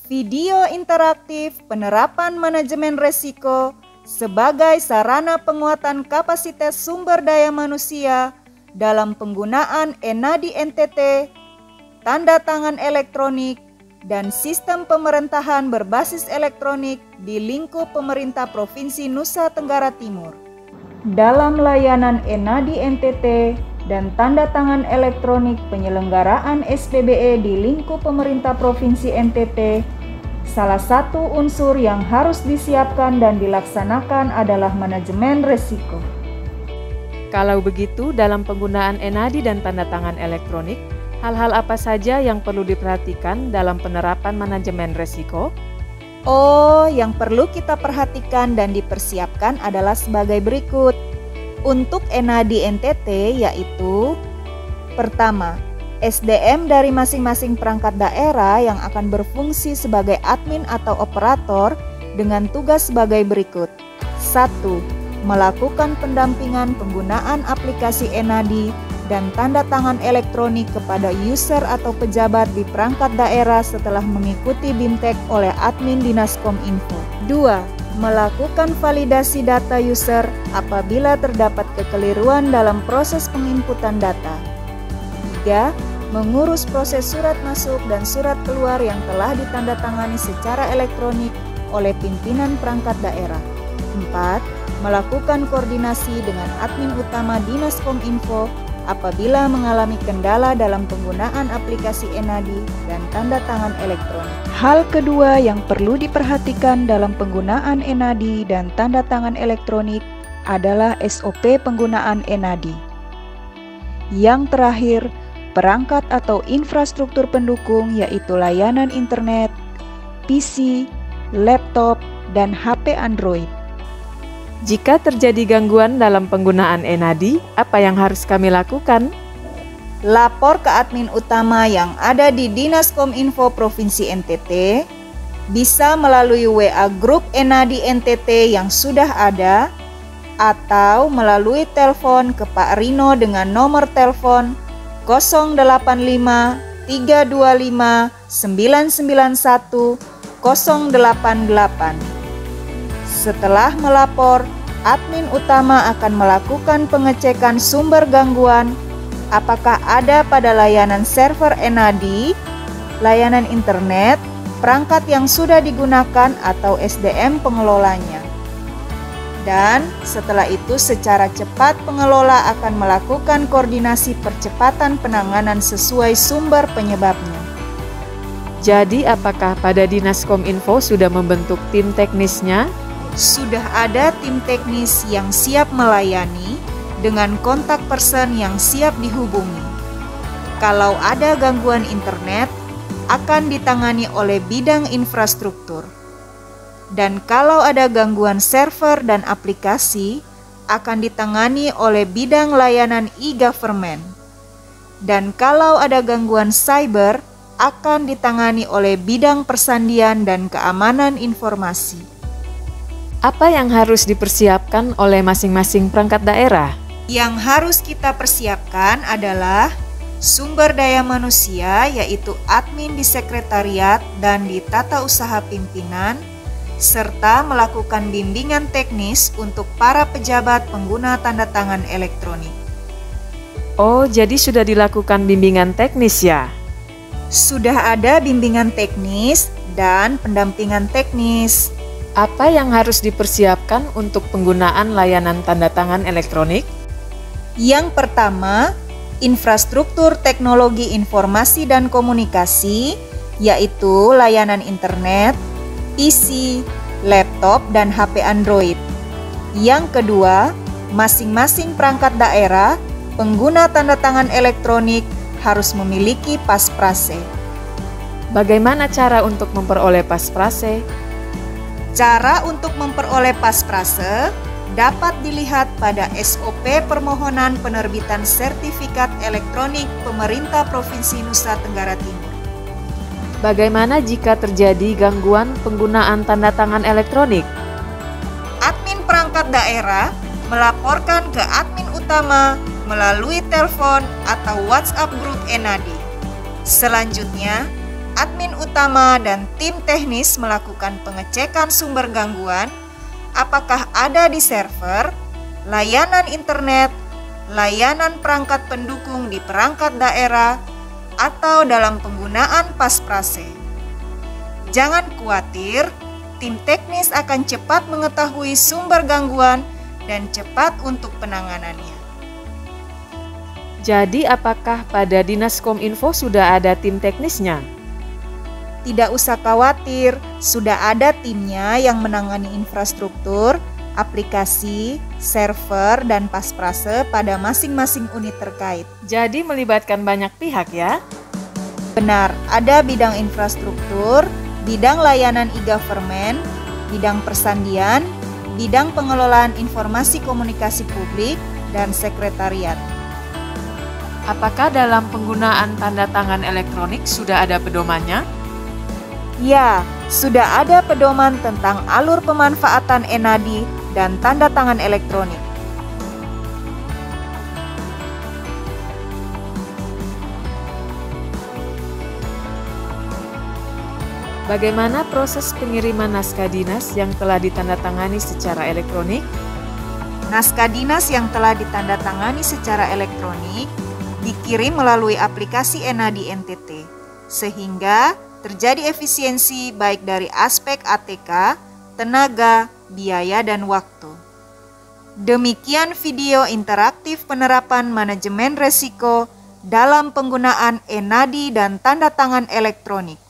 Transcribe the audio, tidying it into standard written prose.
video interaktif penerapan manajemen resiko sebagai sarana penguatan kapasitas sumber daya manusia dalam penggunaan Enadi NTT, tanda tangan elektronik, dan sistem pemerintahan berbasis elektronik di lingkup pemerintah Provinsi Nusa Tenggara Timur. Dalam layanan Enadi NTT dan tanda tangan elektronik penyelenggaraan SPBE di lingkup pemerintah Provinsi NTT, salah satu unsur yang harus disiapkan dan dilaksanakan adalah manajemen risiko. Kalau begitu, dalam penggunaan Enadi dan tanda tangan elektronik, hal-hal apa saja yang perlu diperhatikan dalam penerapan manajemen risiko? Yang perlu kita perhatikan dan dipersiapkan adalah sebagai berikut. Untuk Enadi NTT yaitu: pertama, SDM dari masing-masing perangkat daerah yang akan berfungsi sebagai admin atau operator dengan tugas sebagai berikut. 1. Melakukan pendampingan penggunaan aplikasi Enadi dan tanda tangan elektronik kepada user atau pejabat di perangkat daerah setelah mengikuti BIMTEK oleh admin Dinas Kominfo. 2. Melakukan validasi data user apabila terdapat kekeliruan dalam proses penginputan data. 3. Mengurus proses surat masuk dan surat keluar yang telah ditandatangani secara elektronik oleh pimpinan perangkat daerah. 4. Melakukan koordinasi dengan admin utama Dinas Kominfo apabila mengalami kendala dalam penggunaan aplikasi Enadi dan tanda tangan elektronik. Hal kedua yang perlu diperhatikan dalam penggunaan Enadi dan tanda tangan elektronik adalah SOP penggunaan Enadi. Yang terakhir, perangkat atau infrastruktur pendukung yaitu layanan internet, PC, laptop, dan HP Android. Jika terjadi gangguan dalam penggunaan Enadi, apa yang harus kami lakukan? Lapor ke admin utama yang ada di Dinas Kominfo Provinsi NTT, bisa melalui WA grup Enadi NTT yang sudah ada, atau melalui telepon ke Pak Rino dengan nomor telepon 085 325 991 088. Setelah melapor, admin utama akan melakukan pengecekan sumber gangguan, apakah ada pada layanan server Enadi, layanan internet, perangkat yang sudah digunakan atau SDM pengelolanya. Dan setelah itu secara cepat pengelola akan melakukan koordinasi percepatan penanganan sesuai sumber penyebabnya. Jadi apakah pada Dinas Kominfo sudah membentuk tim teknisnya? Sudah ada tim teknis yang siap melayani dengan kontak person yang siap dihubungi. Kalau ada gangguan internet, akan ditangani oleh bidang infrastruktur. Dan kalau ada gangguan server dan aplikasi, akan ditangani oleh bidang layanan e-government. Dan kalau ada gangguan cyber, akan ditangani oleh bidang persandian dan keamanan informasi. Apa yang harus dipersiapkan oleh masing-masing perangkat daerah? Yang harus kita persiapkan adalah sumber daya manusia, yaitu admin di sekretariat dan di tata usaha pimpinan, serta melakukan bimbingan teknis untuk para pejabat pengguna tanda tangan elektronik. Jadi sudah dilakukan bimbingan teknis ya? Sudah ada bimbingan teknis dan pendampingan teknis. Apa yang harus dipersiapkan untuk penggunaan layanan tanda tangan elektronik? Yang pertama, infrastruktur teknologi informasi dan komunikasi, yaitu layanan internet, PC, laptop, dan HP Android. Yang kedua, masing-masing perangkat daerah pengguna tanda tangan elektronik harus memiliki Pasprase. Bagaimana cara untuk memperoleh Pasprase? Cara untuk memperoleh Pasprase dapat dilihat pada SOP permohonan penerbitan sertifikat elektronik Pemerintah Provinsi Nusa Tenggara Timur. Bagaimana jika terjadi gangguan penggunaan tanda tangan elektronik? Admin perangkat daerah melaporkan ke admin utama melalui telepon atau WhatsApp grup Enadi. Selanjutnya, admin utama dan tim teknis melakukan pengecekan sumber gangguan, apakah ada di server, layanan internet, layanan perangkat pendukung di perangkat daerah, atau dalam penggunaan pasprase. Jangan khawatir, tim teknis akan cepat mengetahui sumber gangguan dan cepat untuk penanganannya. Jadi apakah pada Dinas Kominfo sudah ada tim teknisnya? Tidak usah khawatir, sudah ada timnya yang menangani infrastruktur, aplikasi, server, dan pasprase pada masing-masing unit terkait. Jadi melibatkan banyak pihak ya? Benar, ada bidang infrastruktur, bidang layanan e-government, bidang persandian, bidang pengelolaan informasi komunikasi publik, dan sekretariat. Apakah dalam penggunaan tanda tangan elektronik sudah ada pedomannya? Ya, sudah ada pedoman tentang alur pemanfaatan eNADI dan tanda tangan elektronik. Bagaimana proses pengiriman naskah dinas yang telah ditandatangani secara elektronik? Naskah dinas yang telah ditandatangani secara elektronik dikirim melalui aplikasi eNADI NTT, sehingga terjadi efisiensi baik dari aspek ATK, tenaga, biaya, dan waktu. Demikian video interaktif penerapan manajemen resiko dalam penggunaan eNADI dan tanda tangan elektronik.